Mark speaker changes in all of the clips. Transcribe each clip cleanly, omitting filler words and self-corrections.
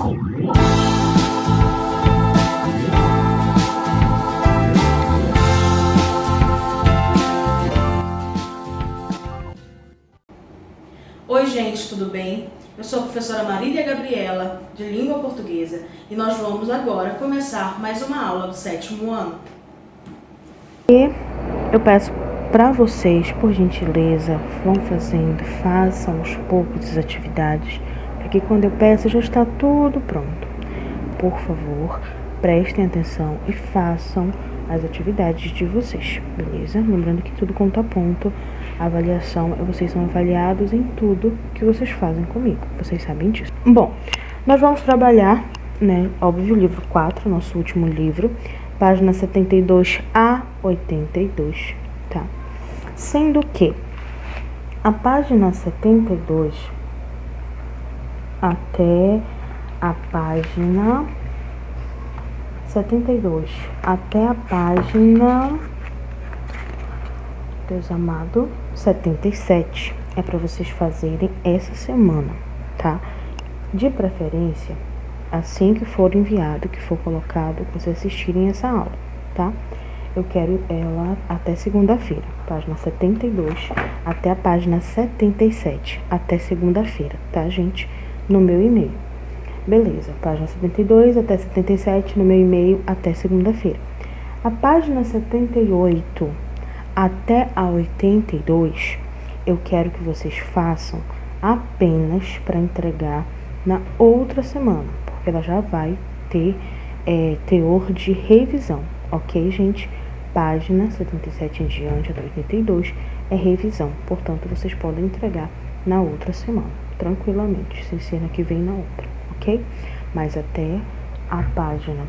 Speaker 1: Oi gente, tudo bem? Eu sou a professora Marília Gabriela, de Língua Portuguesa, e nós vamos agora começar mais uma aula do 7º ano.
Speaker 2: E eu peço para vocês, por gentileza, façam aos poucos as atividades, porque quando eu peço já está tudo pronto. Por favor, prestem atenção e façam as atividades de vocês, beleza? Lembrando que tudo conta ponto, a avaliação, vocês são avaliados em tudo que vocês fazem comigo, vocês sabem disso. Bom, nós vamos trabalhar, óbvio, livro 4, nosso último livro, página 72 a 82, tá? Sendo que a página 72 até a página 72 até a página, Deus amado, 77 é para vocês fazerem essa semana, tá? De preferência, assim que for enviado, que for colocado, vocês assistirem essa aula, tá? Eu quero ela até segunda-feira, página 72 até a página 77, até segunda-feira, tá, gente? No meu e-mail. Beleza, página 72 até 77 no meu e-mail até segunda-feira. A página 78 até a 82, eu quero que vocês façam apenas para entregar na outra semana, porque ela já vai ter teor de revisão, ok, gente? Página 77 em diante até 82 é revisão, portanto, vocês podem entregar na outra semana, tranquilamente, sem ser na que vem na outra, ok? Mas até a página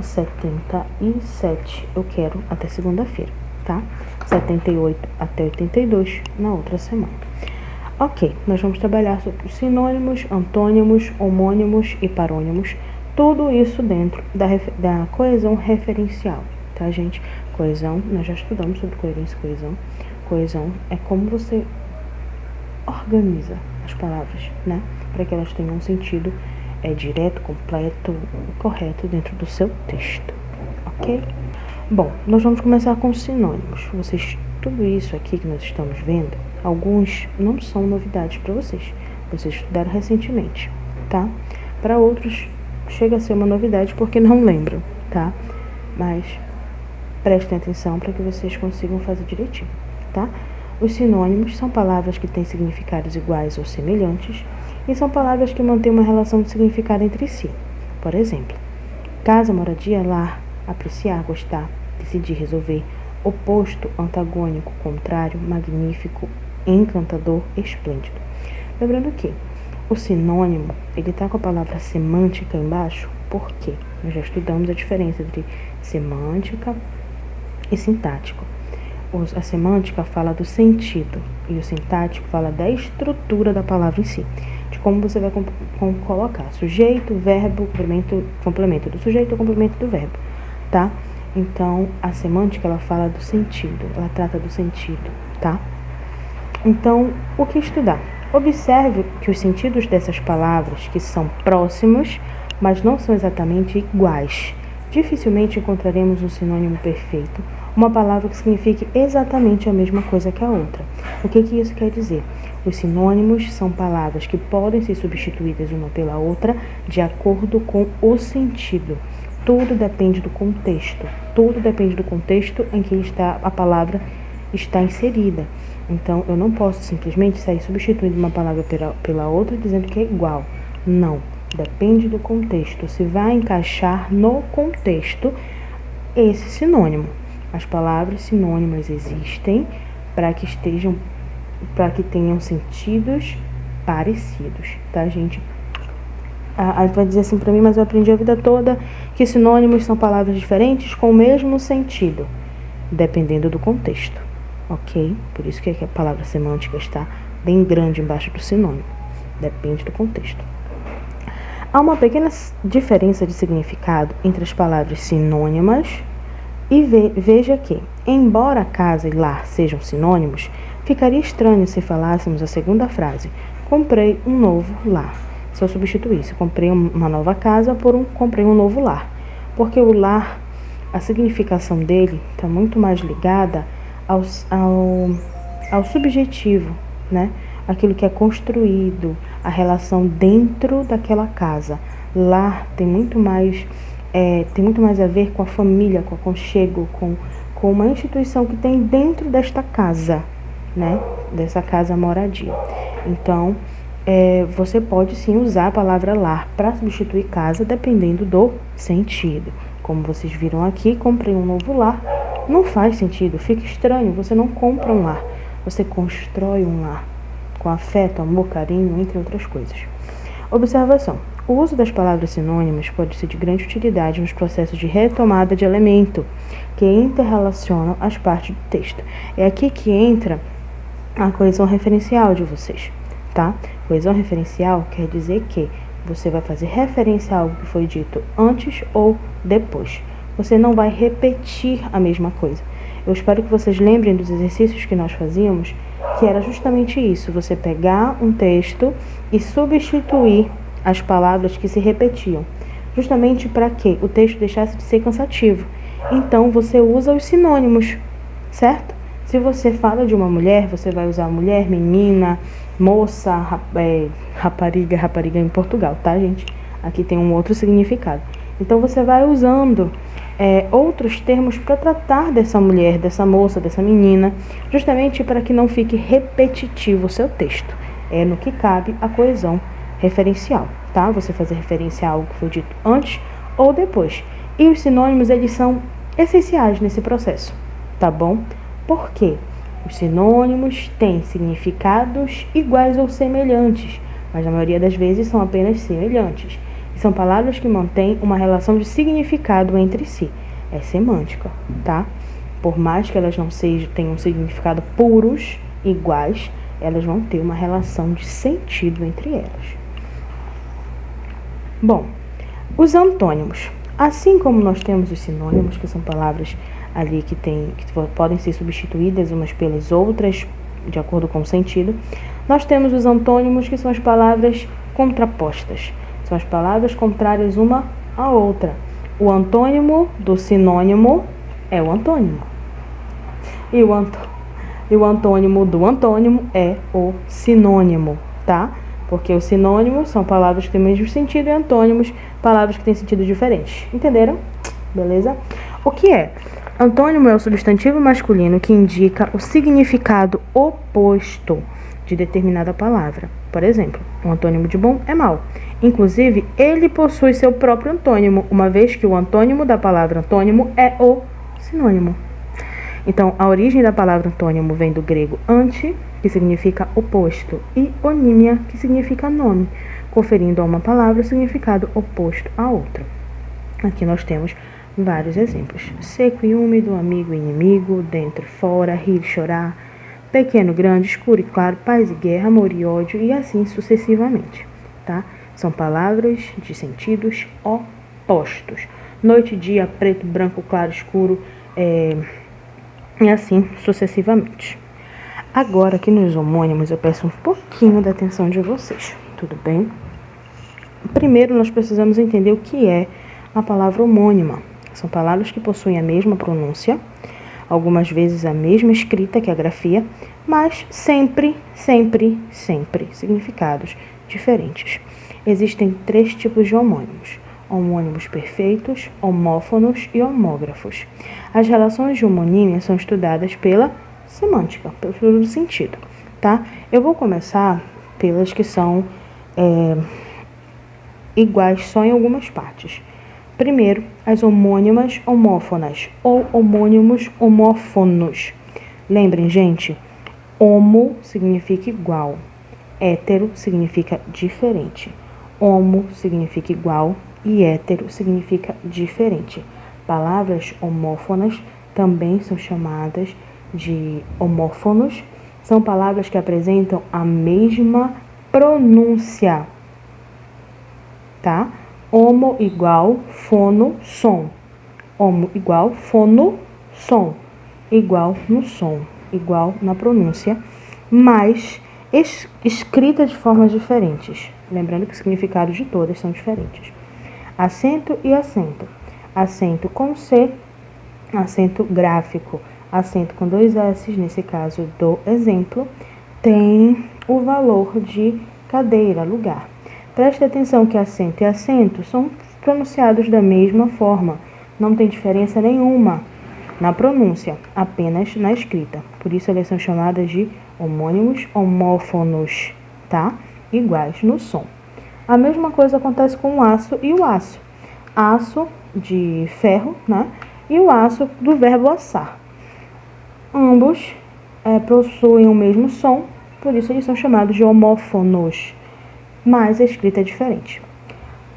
Speaker 2: 77 eu quero até segunda-feira, tá? 78 até 82 na outra semana. Ok, nós vamos trabalhar sobre sinônimos, antônimos, homônimos e parônimos, tudo isso dentro da coesão referencial, tá, gente? Coesão, nós já estudamos sobre coerência e coesão. Coesão é como você organiza as palavras, né? Para que elas tenham um sentido direto, completo, correto dentro do seu texto, ok? Bom, nós vamos começar com sinônimos. Tudo isso aqui que nós estamos vendo, alguns não são novidades para vocês. Vocês estudaram recentemente, tá? Para outros, chega a ser uma novidade porque não lembram, tá? Mas prestem atenção para que vocês consigam fazer direitinho, tá? Os sinônimos são palavras que têm significados iguais ou semelhantes e são palavras que mantêm uma relação de significado entre si. Por exemplo, casa, moradia, lar, apreciar, gostar, decidir, resolver, oposto, antagônico, contrário, magnífico, encantador, esplêndido. Lembrando que o sinônimo, ele está com a palavra semântica embaixo, por quê? Nós já estudamos a diferença entre semântica e sintático. A semântica fala do sentido e o sintático fala da estrutura da palavra em si, de como você vai colocar sujeito, verbo, complemento do sujeito, complemento do verbo, tá? Então, a semântica, ela fala do sentido, ela trata do sentido, tá? Então, o que estudar? Observe que os sentidos dessas palavras, que são próximos, mas não são exatamente iguais. Dificilmente encontraremos um sinônimo perfeito, uma palavra que signifique exatamente a mesma coisa que a outra. O que isso quer dizer? Os sinônimos são palavras que podem ser substituídas uma pela outra de acordo com o sentido. Tudo depende do contexto. Tudo depende do contexto em que a palavra está inserida. Então, eu não posso simplesmente sair substituindo uma palavra pela outra dizendo que é igual. Não. Depende do contexto. Se vai encaixar no contexto esse sinônimo. As palavras sinônimas existem para que tenham sentidos parecidos, tá, gente? Aí vai dizer assim para mim, mas eu aprendi a vida toda que sinônimos são palavras diferentes com o mesmo sentido, dependendo do contexto, ok? Por isso que a palavra semântica está bem grande embaixo do sinônimo, depende do contexto. Há uma pequena diferença de significado entre as palavras sinônimas e veja que, embora casa e lar sejam sinônimos, ficaria estranho se falássemos a segunda frase, comprei um novo lar. se eu substituísse, comprei uma nova casa comprei um novo lar. Porque o lar, a significação dele está muito mais ligada ao subjetivo, né? Aquilo que é construído, a relação dentro daquela casa. Lar tem muito mais a ver com a família, com o aconchego, com uma instituição que tem dentro desta casa, né? Dessa casa moradia. Então, você pode sim usar a palavra lar para substituir casa, dependendo do sentido. Como vocês viram aqui, comprei um novo lar. Não faz sentido, fica estranho. Você não compra um lar, você constrói um lar com afeto, amor, carinho, entre outras coisas. Observação: o uso das palavras sinônimas pode ser de grande utilidade nos processos de retomada de elemento que interrelacionam as partes do texto. É aqui que entra a coesão referencial de vocês, tá? Coesão referencial quer dizer que você vai fazer referência a algo que foi dito antes ou depois. Você não vai repetir a mesma coisa. Eu espero que vocês lembrem dos exercícios que nós fazíamos, que era justamente isso, você pegar um texto e substituir as palavras que se repetiam, justamente para que o texto deixasse de ser cansativo. Então, você usa os sinônimos, certo? Se você fala de uma mulher, você vai usar mulher, menina, moça, rapariga em Portugal, tá, gente? Aqui tem um outro significado. Então, você vai usando outros termos para tratar dessa mulher, dessa moça, dessa menina, justamente para que não fique repetitivo o seu texto. É no que cabe a coesão referencial, tá? Você fazer referência a algo que foi dito antes ou depois. E os sinônimos, eles são essenciais nesse processo, tá bom? Por quê? Os sinônimos têm significados iguais ou semelhantes, mas na maioria das vezes são apenas semelhantes. E são palavras que mantêm uma relação de significado entre si. É semântica, tá? Por mais que elas não tenham um significado puros, iguais, elas vão ter uma relação de sentido entre elas. Bom, os antônimos. Assim como nós temos os sinônimos, que são palavras ali que podem ser substituídas umas pelas outras, de acordo com o sentido, nós temos os antônimos, que são as palavras contrapostas. São as palavras contrárias uma à outra. O antônimo do sinônimo é o antônimo. E o antônimo do antônimo é o sinônimo, tá? Porque os sinônimos são palavras que têm o mesmo sentido e antônimos, palavras que têm sentido diferentes. Entenderam? Beleza? O que é? Antônimo é o substantivo masculino que indica o significado oposto de determinada palavra. Por exemplo, um antônimo de bom é mau. Inclusive, ele possui seu próprio antônimo, uma vez que o antônimo da palavra antônimo é o sinônimo. Então, a origem da palavra antônimo vem do grego anti, que significa oposto, e onímia, que significa nome, conferindo a uma palavra o significado oposto a outra. Aqui nós temos vários exemplos: seco e úmido, amigo e inimigo, dentro e fora, rir e chorar, pequeno, grande, escuro e claro, paz e guerra, amor e ódio, e assim sucessivamente, tá? São palavras de sentidos opostos. Noite e dia, preto, branco, claro, escuro, e assim sucessivamente. Agora, aqui nos homônimos, eu peço um pouquinho da atenção de vocês, tudo bem? Primeiro, nós precisamos entender o que é a palavra homônima. São palavras que possuem a mesma pronúncia, algumas vezes a mesma escrita que a grafia, mas sempre significados diferentes. Existem 3 tipos de homônimos: homônimos perfeitos, homófonos e homógrafos. As relações de homonímia são estudadas pela semântica, pelo estudo do sentido, tá? Eu vou começar pelas que são iguais só em algumas partes. Primeiro, as homônimas homófonas ou homônimos homófonos. Lembrem, gente, homo significa igual, hétero significa diferente. Homo significa igual e hétero significa diferente. Palavras homófonas também são chamadas de homófonos. São palavras que apresentam a mesma pronúncia, tá? Homo igual, fono, som. Homo igual, fono, som. Igual no som, igual na pronúncia, mas escrita de formas diferentes. Lembrando que o significado de todas são diferentes. Acento e acento. Acento com C, acento gráfico, acento com 2 S, nesse caso do exemplo, tem o valor de cadeira, lugar. Preste atenção que acento e acento são pronunciados da mesma forma, não tem diferença nenhuma na pronúncia, apenas na escrita. Por isso elas são chamadas de homônimos, homófonos, tá? Iguais no som. A mesma coisa acontece com o aço e o aço. Aço de ferro, né? E o aço do verbo assar. Ambos possuem o mesmo som, por isso eles são chamados de homófonos, mas a escrita é diferente.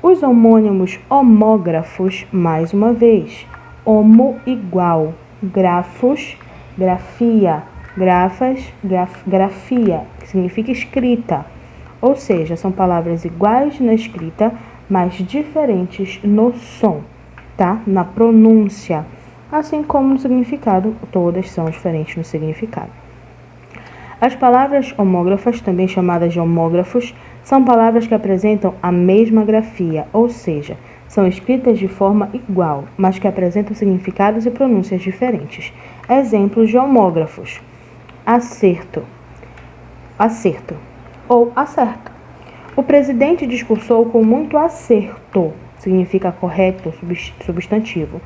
Speaker 2: Os homônimos homógrafos, mais uma vez, homo igual, grafos, grafia, grafas, grafia, que significa escrita. Ou seja, são palavras iguais na escrita, mas diferentes no som, tá? Na pronúncia, assim como no significado, todas são diferentes no significado. As palavras homógrafas, também chamadas de homógrafos, são palavras que apresentam a mesma grafia, ou seja, são escritas de forma igual, mas que apresentam significados e pronúncias diferentes. Exemplos de homógrafos: acerto, acerto ou acerto. O presidente discursou com muito acerto, significa correto, substantivo.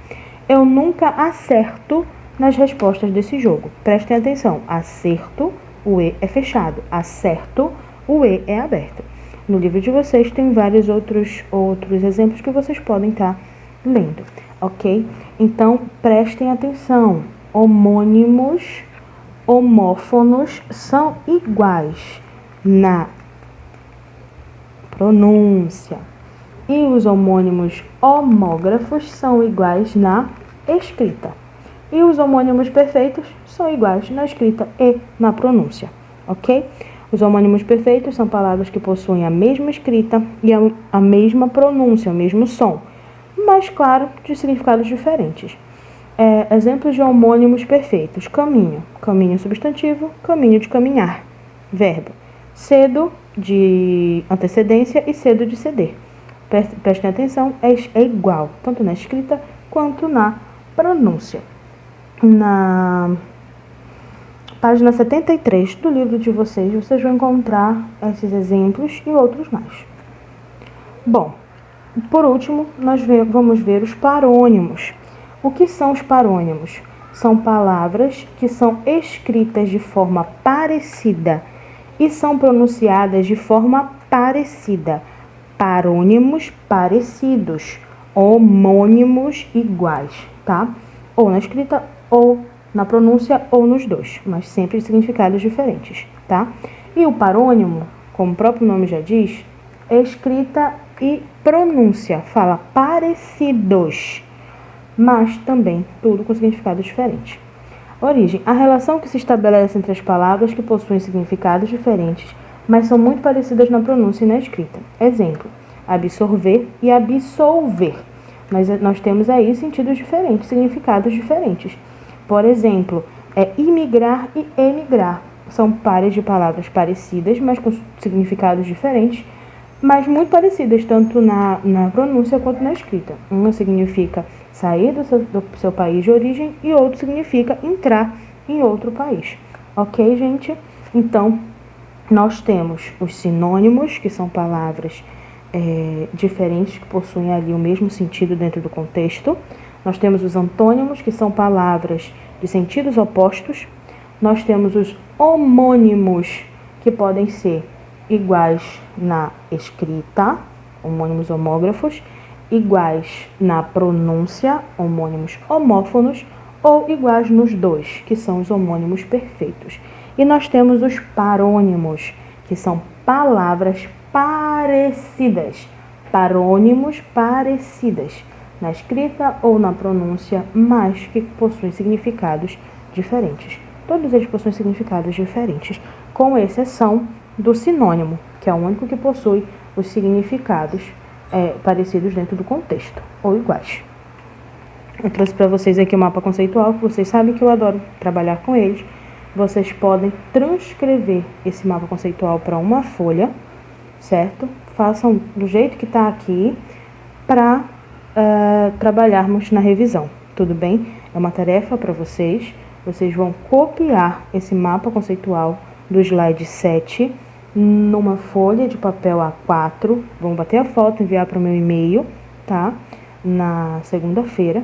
Speaker 2: Eu nunca acerto nas respostas desse jogo. Prestem atenção, acerto, o E é fechado, acerto, o E é aberto. No livro de vocês tem vários outros exemplos que vocês podem estar lendo, ok? Então, prestem atenção, homônimos, homófonos são iguais na pronúncia e os homônimos homógrafos são iguais na escrita. E os homônimos perfeitos são iguais na escrita e na pronúncia, ok? Os homônimos perfeitos são palavras que possuem a mesma escrita e a mesma pronúncia, o mesmo som, mas, claro, de significados diferentes. Exemplos de homônimos perfeitos: caminho, caminho substantivo, caminho de caminhar, verbo. Cedo, de antecedência, e cedo, de ceder. Prestem atenção, é igual, tanto na escrita quanto na pronúncia. Na página 73 do livro de vocês, vocês vão encontrar esses exemplos e outros mais. Bom, por último, nós vamos ver os parônimos. O que são os parônimos? São palavras que são escritas de forma parecida e são pronunciadas de forma parecida. Parônimos parecidos, homônimos iguais, tá? Ou na escrita, ou na pronúncia, ou nos dois, mas sempre de significados diferentes, tá? E o parônimo, como o próprio nome já diz, é escrita e pronúncia, fala parecidos, mas também tudo com significados diferentes. Origem: a relação que se estabelece entre as palavras que possuem significados diferentes, mas são muito parecidas na pronúncia e na escrita. Exemplo: absorver e absolver. Nós temos aí sentidos diferentes, significados diferentes. Por exemplo, imigrar e emigrar. São pares de palavras parecidas, mas com significados diferentes, mas muito parecidas, tanto na pronúncia quanto na escrita. Uma significa sair do seu país de origem e outro significa entrar em outro país. Ok, gente? Então, nós temos os sinônimos, que são palavras diferentes, que possuem ali o mesmo sentido dentro do contexto. Nós temos os antônimos, que são palavras de sentidos opostos. Nós temos os homônimos, que podem ser iguais na escrita, homônimos homógrafos, iguais na pronúncia, homônimos homófonos, ou iguais nos dois, que são os homônimos perfeitos. E nós temos os parônimos, que são palavras parecidas, parônimos parecidas, na escrita ou na pronúncia, mas que possuem significados diferentes. Todos eles possuem significados diferentes, com exceção do sinônimo, que é o único que possui os significados parecidos dentro do contexto, ou iguais. Eu trouxe para vocês aqui o mapa conceitual, que vocês sabem que eu adoro trabalhar com eles. Vocês podem transcrever esse mapa conceitual para uma folha, certo? façam do jeito que está aqui para trabalharmos na revisão, tudo bem? É uma tarefa para vocês. Vocês vão copiar esse mapa conceitual do slide 7 numa folha de papel A4. Vão bater a foto, enviar para o meu e-mail, tá? Na segunda-feira.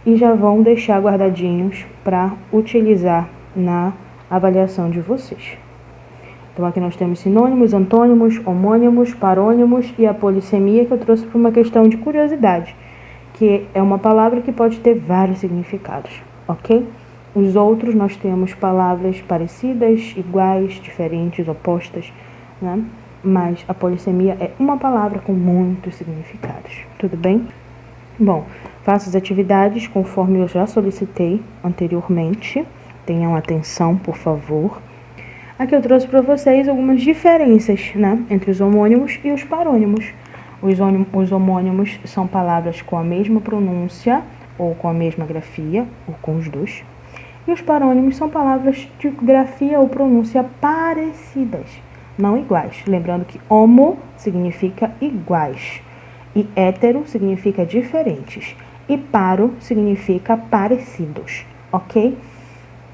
Speaker 2: E já vão deixar guardadinhos para utilizar na avaliação de vocês. Então, aqui nós temos sinônimos, antônimos, homônimos, parônimos e a polissemia, que eu trouxe por uma questão de curiosidade, que é uma palavra que pode ter vários significados, ok? Os outros nós temos palavras parecidas, iguais, diferentes, opostas, né? Mas a polissemia é uma palavra com muitos significados, tudo bem? Bom, faça as atividades conforme eu já solicitei anteriormente. Tenham atenção, por favor. Aqui eu trouxe para vocês algumas diferenças, né, entre os homônimos e os parônimos. Os homônimos são palavras com a mesma pronúncia ou com a mesma grafia, ou com os dois. E os parônimos são palavras de grafia ou pronúncia parecidas, não iguais. Lembrando que homo significa iguais e hétero significa diferentes e paro significa parecidos, ok?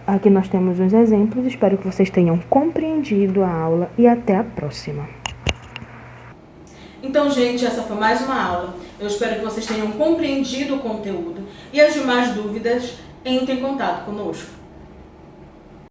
Speaker 2: Aqui nós temos uns exemplos, espero que vocês tenham compreendido a aula e até a próxima.
Speaker 1: Então, gente, essa foi mais uma aula. Eu espero que vocês tenham compreendido o conteúdo e as demais dúvidas, entre em contato conosco.